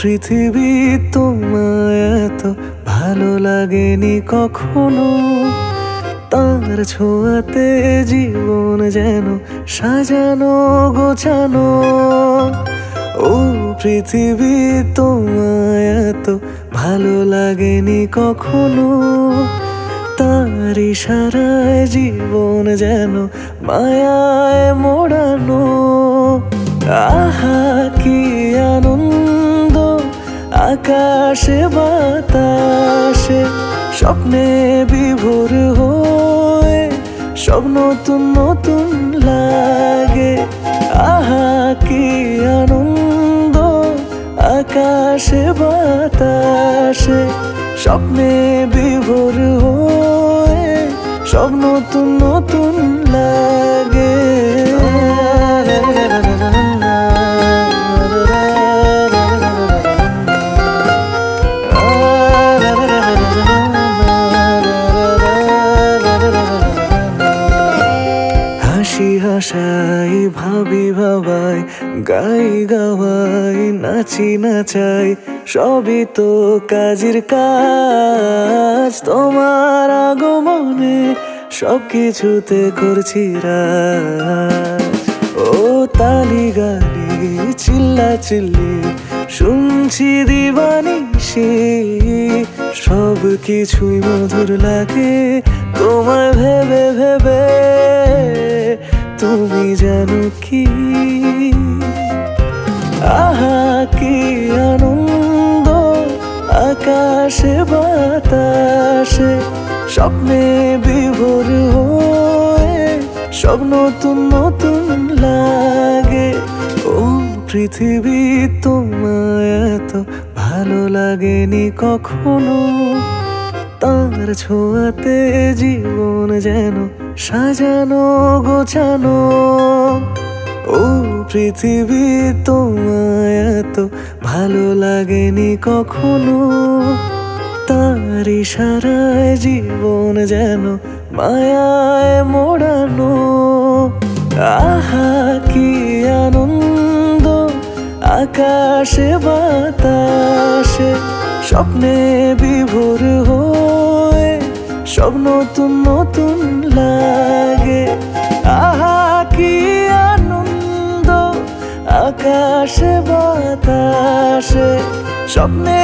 পৃথিবী তোমায় এত ভালো লাগেনি কখনো, তার ছোঁয়াতে জীবন যেন সাজানো গোছানো। ও পৃথিবী তোমায় এত ভালো লাগেনি কখনো, তার ইশারায় জীবন যেন মায়ায় মোড়ানো। আহা কি আনন্দ আকাশে বাতাসে, স্বপ্নে বিভোর হয়ে সব নতুন নতুন লাগে। আহা কি আনন্দ আকাশে বাতাসে, স্বপ্নে বিভোর হয়ে সব নতুন নতুন লাগে। হাসি হাসাই ভাবি ভাবাই, গাই গাওয়াই নাচি নাচাই, সবই তো কাজের কাজ। তোমার আগমনে সব কিছুতে করছি রাজ। ও তালি গালি চিল্লা চিল্লি শুনছি দিবানিশি, সব কিছুই মধুর লাগে তোমায় ভেবে ভেবে। তুমি জানো কি আহা কি আনন্দ আকাশে বাতাসে, স্বপ্নে বিভোর হয়ে সব নতুন নতুন লাগে। ও পৃথিবী তোমায় এত ভালো লাগেনি কখনো, তার ছোঁয়াতে জীবন যেন সাজানো গোছানো। ও পৃথিবী তোমায় এত ভালো লাগেনি কখনো, তার ইশারায় জীবন যেন মায়ায় মোড়ানো। আহা কি আনন্দ আকাশে বাতাসে, স্বপ্নে বিভোর হয়ে সব নতুন নতুন লাগে। আহা কি আনন্দ আকাশে বাতাসে, স্বপ্নে